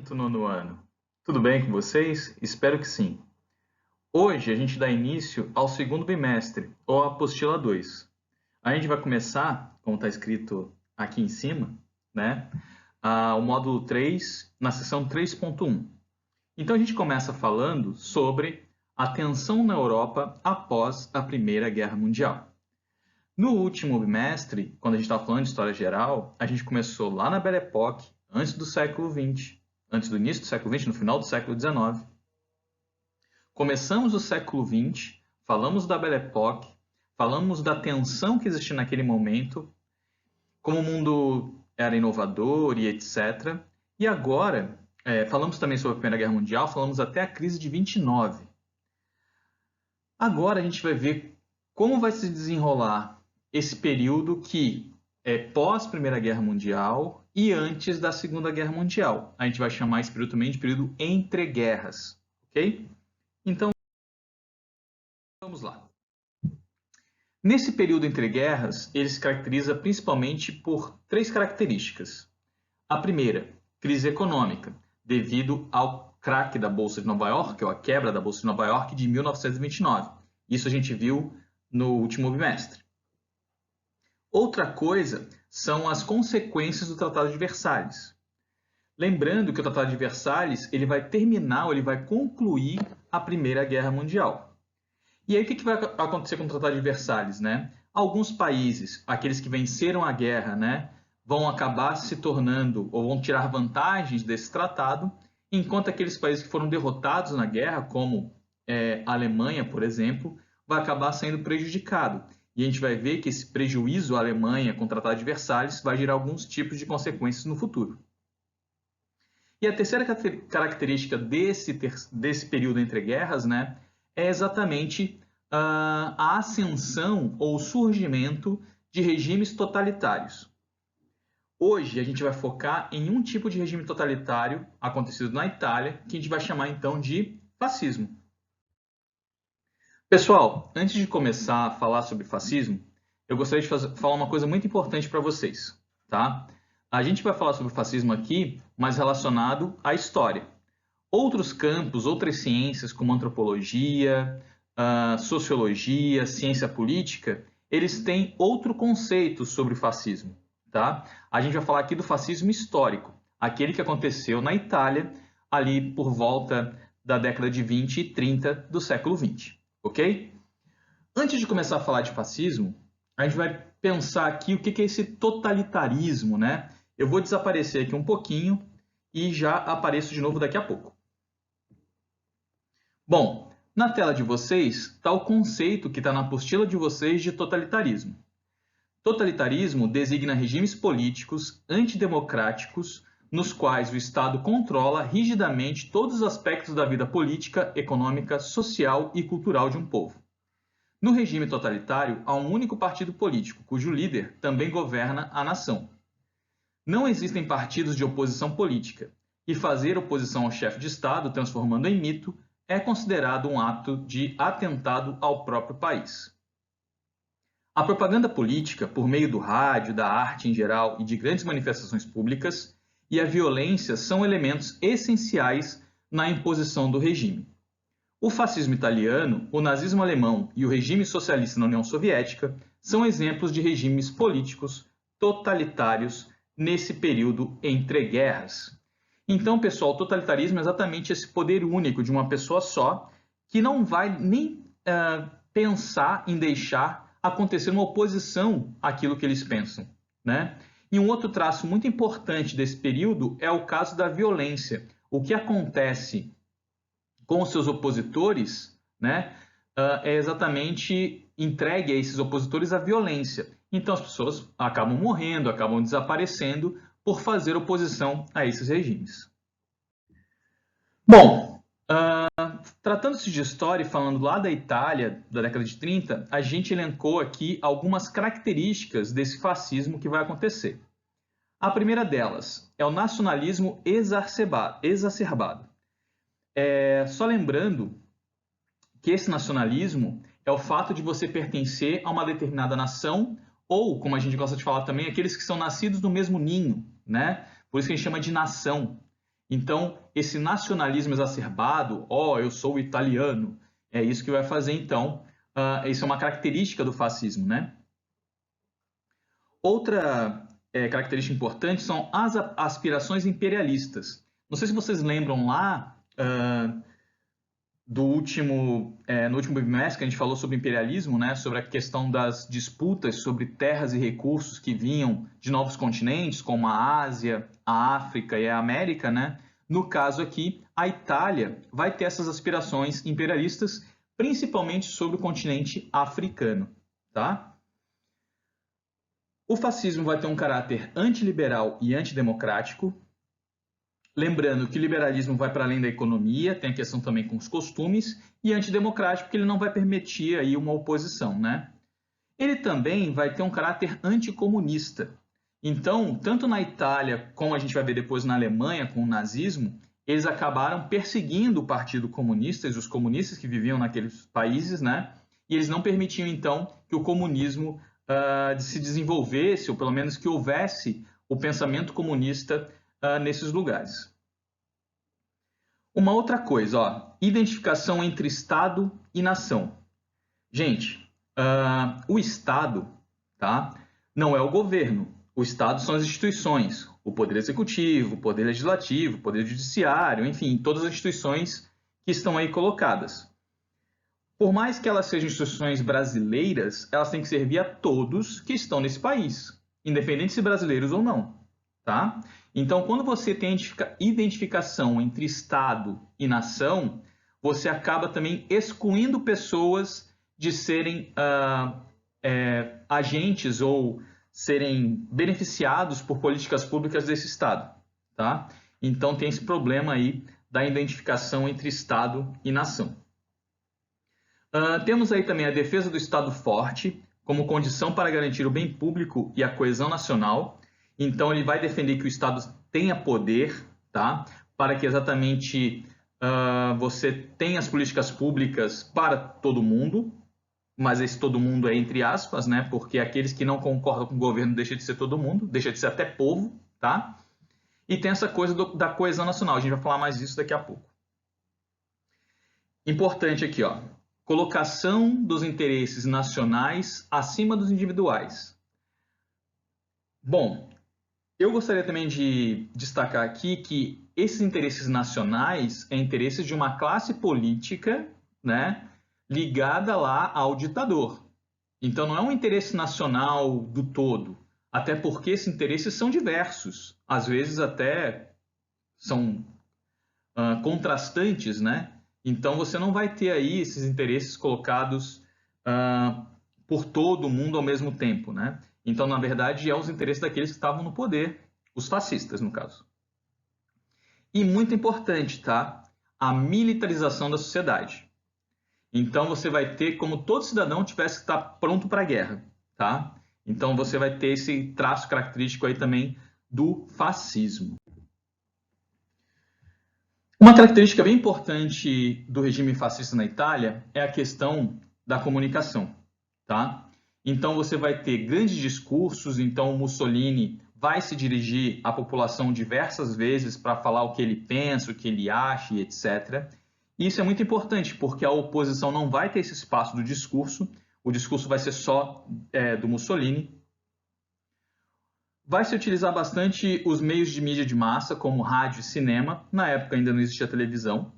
Nono ano. Tudo bem com vocês? Espero que sim. Hoje a gente dá início ao segundo bimestre, ou apostila 2. A gente vai começar, como está escrito aqui em cima, né, o módulo 3 na seção 3.1. Então a gente começa falando sobre a tensão na Europa após a Primeira Guerra Mundial. No último bimestre, quando a gente estava falando de história geral, a gente começou lá na Belle Époque, antes do século XX, antes do início do século XX, no final do século XIX. Começamos o século XX, falamos da Belle Époque, falamos da tensão que existia naquele momento, como o mundo era inovador e etc. E agora, falamos também sobre a Primeira Guerra Mundial, falamos até a crise de 29. Agora a gente vai ver como vai se desenrolar esse período que é pós-Primeira Guerra Mundial e antes da Segunda Guerra Mundial. A gente vai chamar esse período também de período entre guerras, ok? Então, vamos lá. Nesse período entre guerras, ele se caracteriza principalmente por três características. A primeira, crise econômica, devido ao craque da Bolsa de Nova York, ou a quebra da Bolsa de Nova York de 1929. Isso a gente viu no último bimestre. Outra coisa são as consequências do Tratado de Versalhes. Lembrando que o Tratado de Versalhes ele vai terminar, ou ele vai concluir a Primeira Guerra Mundial. E aí o que vai acontecer com o Tratado de Versalhes, né? Alguns países, aqueles que venceram a guerra, né, vão acabar se tornando ou vão tirar vantagens desse tratado, enquanto aqueles países que foram derrotados na guerra, como a Alemanha, por exemplo, vai acabar sendo prejudicado. E a gente vai ver que esse prejuízo à Alemanha com o Tratado de Versalhes vai gerar alguns tipos de consequências no futuro. E a terceira característica desse período entre guerras, né, é exatamente a ascensão ou surgimento de regimes totalitários. Hoje a gente vai focar em um tipo de regime totalitário acontecido na Itália, que a gente vai chamar então de fascismo. Pessoal, antes de começar a falar sobre fascismo, eu gostaria de falar uma coisa muito importante para vocês, tá? A gente vai falar sobre fascismo aqui, mas relacionado à história. Outros campos, outras ciências, como antropologia, sociologia, ciência política, eles têm outro conceito sobre o fascismo, tá? A gente vai falar aqui do fascismo histórico, aquele que aconteceu na Itália, ali por volta da década de 20 e 30 do século 20, ok? Antes de começar a falar de fascismo, a gente vai pensar aqui o que é esse totalitarismo, né? Eu vou desaparecer aqui um pouquinho e já apareço de novo daqui a pouco. Bom, na tela de vocês está o conceito que está na apostila de vocês de totalitarismo. Totalitarismo designa regimes políticos antidemocráticos nos quais o Estado controla rigidamente todos os aspectos da vida política, econômica, social e cultural de um povo. No regime totalitário, há um único partido político, cujo líder também governa a nação. Não existem partidos de oposição política, e fazer oposição ao chefe de Estado, transformando em mito, é considerado um ato de atentado ao próprio país. A propaganda política, por meio do rádio, da arte em geral e de grandes manifestações públicas, e a violência são elementos essenciais na imposição do regime. O fascismo italiano, o nazismo alemão e o regime socialista na União Soviética são exemplos de regimes políticos totalitários nesse período entre guerras. Então, pessoal, o totalitarismo é exatamente esse poder único de uma pessoa só, que não vai nem pensar em deixar acontecer uma oposição àquilo que eles pensam, né? E um outro traço muito importante desse período é o caso da violência. O que acontece com os seus opositores, né, é exatamente entregue a esses opositores a violência. Então as pessoas acabam morrendo, acabam desaparecendo por fazer oposição a esses regimes. Bom, tratando-se de história e falando lá da Itália, da década de 30, a gente elencou aqui algumas características desse fascismo que vai acontecer. A primeira delas é o nacionalismo exacerbado. Só lembrando que esse nacionalismo é o fato de você pertencer a uma determinada nação ou, como a gente gosta de falar também, aqueles que são nascidos no mesmo ninho, né? Por isso que a gente chama de nação. Então, esse nacionalismo exacerbado, eu sou italiano, é isso que vai fazer, então, isso é uma característica do fascismo, né? Outra característica importante são as aspirações imperialistas. Não sei se vocês lembram lá no último bimestre que a gente falou sobre imperialismo, né, sobre a questão das disputas sobre terras e recursos que vinham de novos continentes, como a Ásia, a África e a América, né? No caso aqui, a Itália vai ter essas aspirações imperialistas, principalmente sobre o continente africano, tá? O fascismo vai ter um caráter antiliberal e antidemocrático. Lembrando que o liberalismo vai para além da economia, tem a questão também com os costumes, e antidemocrático, porque ele não vai permitir aí uma oposição, né? Ele também vai ter um caráter anticomunista. Então, tanto na Itália, como a gente vai ver depois na Alemanha com o nazismo, eles acabaram perseguindo o Partido Comunista, os comunistas que viviam naqueles países, né? E eles não permitiam, então, que o comunismo se desenvolvesse, ou pelo menos que houvesse o pensamento comunista nesses lugares. Uma outra coisa, identificação entre Estado e nação. Gente, o Estado, tá, não é o governo. O Estado são as instituições, o Poder Executivo, o Poder Legislativo, o Poder Judiciário, enfim, todas as instituições que estão aí colocadas. Por mais que elas sejam instituições brasileiras, elas têm que servir a todos que estão nesse país, independente se brasileiros ou não, tá? Então, quando você tem identificação entre Estado e nação, você acaba também excluindo pessoas de serem agentes ou serem beneficiados por políticas públicas desse Estado, tá? Então, tem esse problema aí da identificação entre Estado e nação. Temos aí também a defesa do Estado forte, como condição para garantir o bem público e a coesão nacional. Então, ele vai defender que o Estado tenha poder, tá? Para que exatamente você tenha as políticas públicas para todo mundo, mas esse todo mundo é entre aspas, né? Porque aqueles que não concordam com o governo deixa de ser todo mundo, deixa de ser até povo, tá? E tem essa coisa da coesão nacional, a gente vai falar mais disso daqui a pouco. Importante aqui, colocação dos interesses nacionais acima dos individuais. Bom, eu gostaria também de destacar aqui que esses interesses nacionais é interesses de uma classe política, né, ligada lá ao ditador. Então não é um interesse nacional do todo, até porque esses interesses são diversos, às vezes até são contrastantes, né? Então você não vai ter aí esses interesses colocados por todo mundo ao mesmo tempo, né? Então, na verdade, é os interesses daqueles que estavam no poder, os fascistas, no caso. E muito importante, tá? A militarização da sociedade. Então, você vai ter como todo cidadão tivesse que estar pronto para a guerra, tá? Então, você vai ter esse traço característico aí também do fascismo. Uma característica bem importante do regime fascista na Itália é a questão da comunicação, tá? Então você vai ter grandes discursos, então Mussolini vai se dirigir à população diversas vezes para falar o que ele pensa, o que ele acha, etc. E isso é muito importante, porque a oposição não vai ter esse espaço do discurso, o discurso vai ser só do Mussolini. Vai se utilizar bastante os meios de mídia de massa, como rádio e cinema. Na época ainda não existia televisão.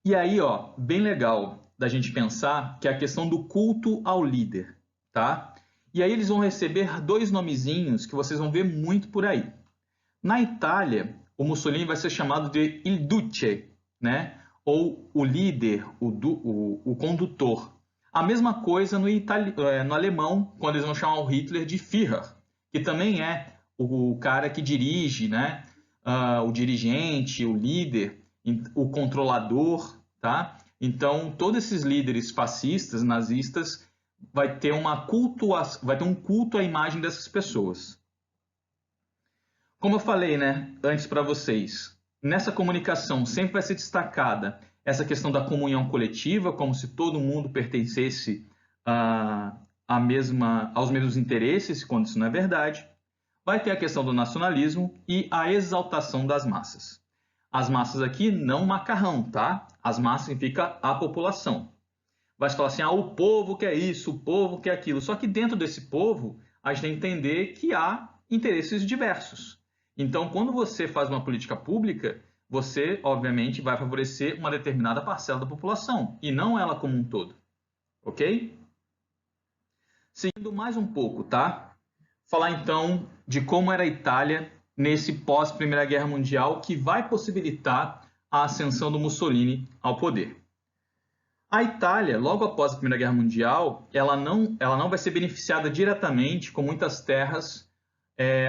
E aí, bem legal da gente pensar que é a questão do culto ao líder, tá? E aí eles vão receber dois nomezinhos que vocês vão ver muito por aí. Na Itália, o Mussolini vai ser chamado de Il Duce, né? Ou o líder, o condutor. A mesma coisa no alemão, quando eles vão chamar o Hitler de Führer, que também é o cara que dirige, né? O dirigente, o líder, o controlador, tá? Então, todos esses líderes fascistas, nazistas, vai ter um culto à imagem dessas pessoas. Como eu falei, né, antes para vocês, nessa comunicação sempre vai ser destacada essa questão da comunhão coletiva, como se todo mundo pertencesse aos mesmos interesses, quando isso não é verdade. vai ter a questão do nacionalismo e a exaltação das massas. As massas aqui, não macarrão, tá? As massas significa a população. Vai se falar assim, o povo quer isso, o povo quer aquilo. Só que dentro desse povo, a gente tem que entender que há interesses diversos. Então, quando você faz uma política pública, você, obviamente, vai favorecer uma determinada parcela da população, e não ela como um todo. Ok? Seguindo mais um pouco, tá? Falar então de como era a Itália nesse pós-Primeira Guerra Mundial, que vai possibilitar a ascensão do Mussolini ao poder. A Itália, logo após a Primeira Guerra Mundial, ela não vai ser beneficiada diretamente com muitas terras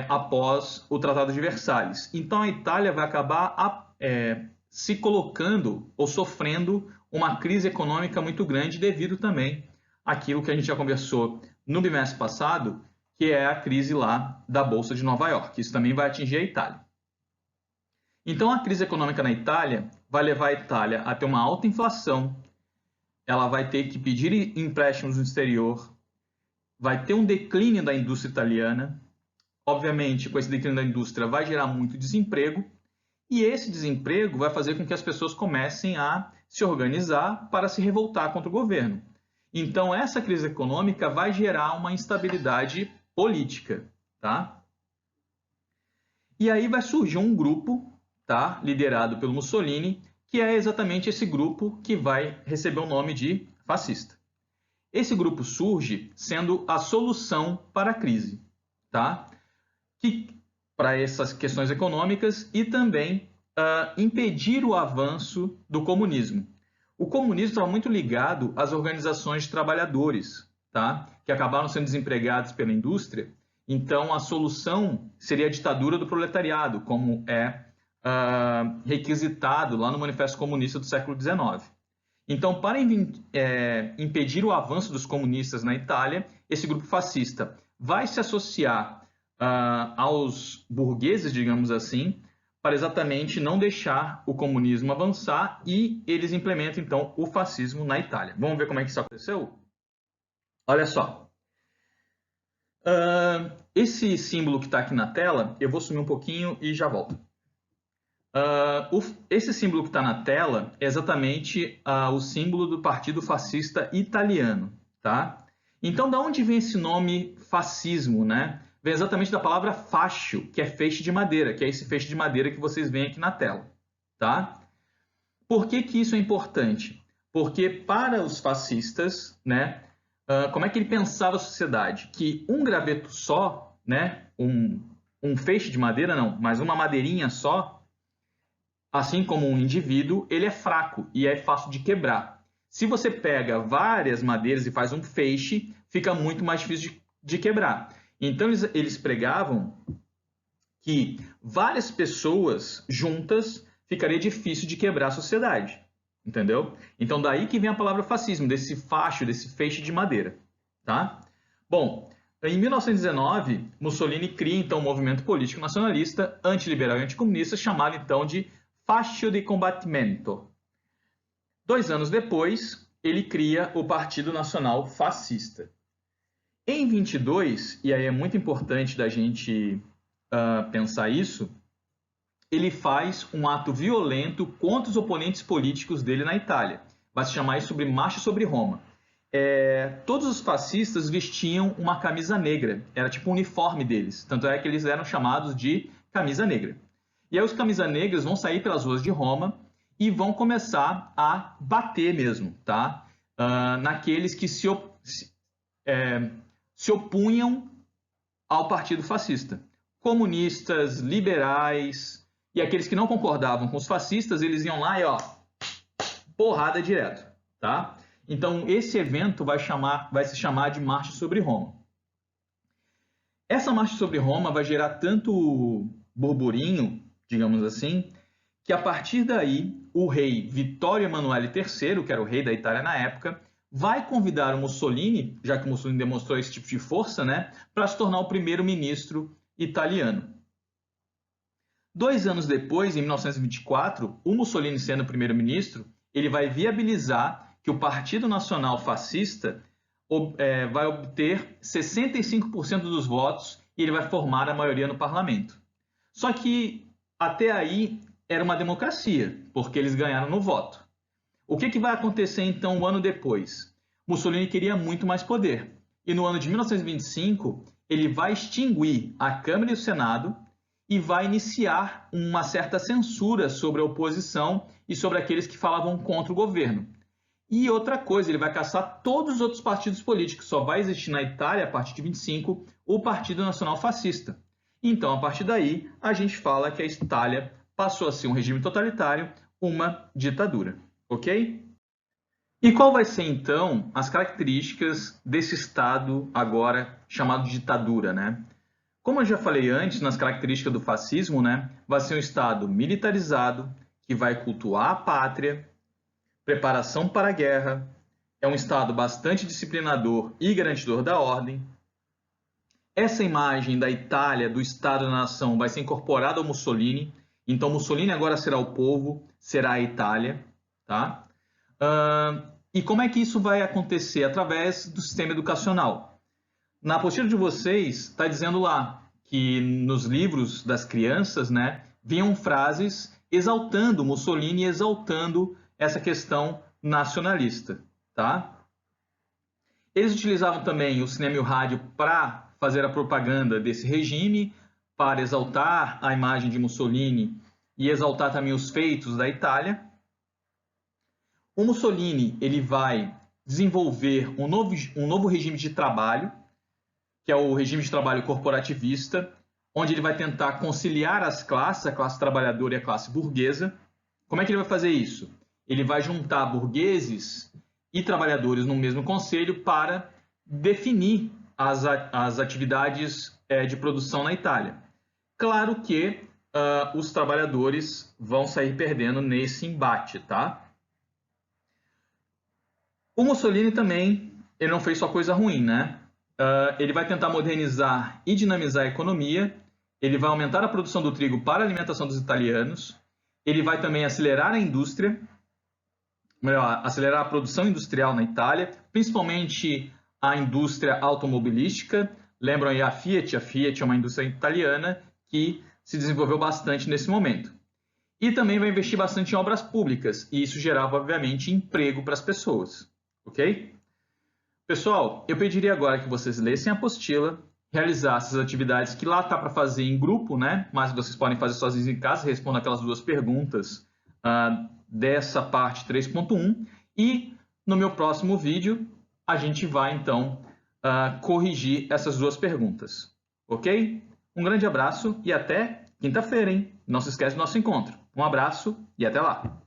após o Tratado de Versalhes. Então a Itália vai acabar se colocando ou sofrendo uma crise econômica muito grande devido também àquilo que a gente já conversou no bimestre passado, que é a crise lá da Bolsa de Nova York. Isso também vai atingir a Itália. Então a crise econômica na Itália vai levar a Itália a ter uma alta inflação, ela vai ter que pedir empréstimos no exterior, vai ter um declínio da indústria italiana. Obviamente, com esse declínio da indústria, vai gerar muito desemprego, e esse desemprego vai fazer com que as pessoas comecem a se organizar para se revoltar contra o governo. Então, essa crise econômica vai gerar uma instabilidade política, tá? E aí vai surgir um grupo, tá, liderado pelo Mussolini, que é exatamente esse grupo que vai receber o nome de fascista. Esse grupo surge sendo a solução para a crise, tá? Para essas questões econômicas e também impedir o avanço do comunismo. O comunismo estava muito ligado às organizações de trabalhadores, tá? Que acabaram sendo desempregados pela indústria. Então, a solução seria a ditadura do proletariado, como é requisitado lá no Manifesto Comunista do século XIX. Então, para impedir o avanço dos comunistas na Itália, esse grupo fascista vai se associar aos burgueses, digamos assim, para exatamente não deixar o comunismo avançar, e eles implementam, então, o fascismo na Itália. Vamos ver como é que isso aconteceu? Olha só. Esse símbolo que está aqui na tela, eu vou sumir um pouquinho e já volto. Esse símbolo que está na tela é exatamente o símbolo do Partido Fascista Italiano, tá? Então, da onde vem esse nome fascismo, né? Vem exatamente da palavra fascio, que é feixe de madeira, que é esse feixe de madeira que vocês veem aqui na tela, tá? Por que que isso é importante? Porque para os fascistas, né, como é que ele pensava a sociedade? Que um graveto só, né, um feixe de madeira não, mas uma madeirinha só, assim como um indivíduo, ele é fraco e é fácil de quebrar. Se você pega várias madeiras e faz um feixe, fica muito mais difícil de quebrar. Então, eles pregavam que várias pessoas juntas ficaria difícil de quebrar a sociedade. Entendeu? Então, daí que vem a palavra fascismo, desse facho, desse feixe de madeira. Tá? Bom, em 1919, Mussolini cria, então, um movimento político nacionalista, antiliberal e anticomunista, chamado, então, de Fascio di Combattimento. 2 anos depois, ele cria o Partido Nacional Fascista. Em 22, e aí é muito importante da gente pensar isso, ele faz um ato violento contra os oponentes políticos dele na Itália. Vai se chamar isso de Marcha sobre Roma. Todos os fascistas vestiam uma camisa negra, era tipo o uniforme deles, tanto é que eles eram chamados de camisa negra. E aí os camisas negras vão sair pelas ruas de Roma e vão começar a bater mesmo, tá? Naqueles que se opunham ao partido fascista. Comunistas, liberais e aqueles que não concordavam com os fascistas, eles iam lá e porrada direto, tá? Então esse evento vai se chamar de Marcha sobre Roma. Essa Marcha sobre Roma vai gerar tanto burburinho, digamos assim, que a partir daí o rei Vittorio Emanuele III, que era o rei da Itália na época, vai convidar o Mussolini, já que o Mussolini demonstrou esse tipo de força, né, para se tornar o primeiro-ministro italiano. 2 anos depois, em 1924, o Mussolini sendo primeiro-ministro, ele vai viabilizar que o Partido Nacional Fascista vai obter 65% dos votos e ele vai formar a maioria no parlamento. Só que até aí era uma democracia, porque eles ganharam no voto. O que vai acontecer então um ano depois? Mussolini queria muito mais poder. E no ano de 1925, ele vai extinguir a Câmara e o Senado e vai iniciar uma certa censura sobre a oposição e sobre aqueles que falavam contra o governo. E outra coisa, ele vai caçar todos os outros partidos políticos. Só vai existir na Itália, a partir de 25, o Partido Nacional Fascista. Então, a partir daí, a gente fala que a Itália passou a ser um regime totalitário, uma ditadura. Ok? E qual vai ser, então, as características desse Estado agora chamado de ditadura, né? Como eu já falei antes, nas características do fascismo, né, vai ser um Estado militarizado, que vai cultuar a pátria, preparação para a guerra, é um Estado bastante disciplinador e garantidor da ordem. Essa imagem da Itália, do Estado da nação, vai ser incorporada ao Mussolini. Então, Mussolini agora será o povo, será a Itália. Tá? E como é que isso vai acontecer? Através do sistema educacional. Na apostila de vocês, está dizendo lá que nos livros das crianças, né, vinham frases exaltando Mussolini, exaltando essa questão nacionalista. Tá? Eles utilizavam também o cinema e o rádio para fazer a propaganda desse regime, para exaltar a imagem de Mussolini e exaltar também os feitos da Itália. O Mussolini ele vai desenvolver um novo regime de trabalho, que é o regime de trabalho corporativista, onde ele vai tentar conciliar as classes, a classe trabalhadora e a classe burguesa. Como é que ele vai fazer isso? Ele vai juntar burgueses e trabalhadores no mesmo conselho para definir as atividades de produção na Itália. Claro que os trabalhadores vão sair perdendo nesse embate, tá? O Mussolini também, ele não fez só coisa ruim, né? Ele vai tentar modernizar e dinamizar a economia, ele vai aumentar a produção do trigo para a alimentação dos italianos, ele vai também acelerar a indústria, melhor, acelerar a produção industrial na Itália, principalmente a indústria automobilística. Lembram aí a Fiat é uma indústria italiana que se desenvolveu bastante nesse momento. E também vai investir bastante em obras públicas, e isso gerava, obviamente, emprego para as pessoas. Ok? Pessoal, eu pediria agora que vocês lessem a apostila, realizassem as atividades que lá está para fazer em grupo, né? Mas vocês podem fazer sozinhos em casa, respondam aquelas duas perguntas dessa parte 3.1. E no meu próximo vídeo, a gente vai, então, corrigir essas duas perguntas. Ok? Um grande abraço e até quinta-feira, hein? Não se esquece do nosso encontro. Um abraço e até lá!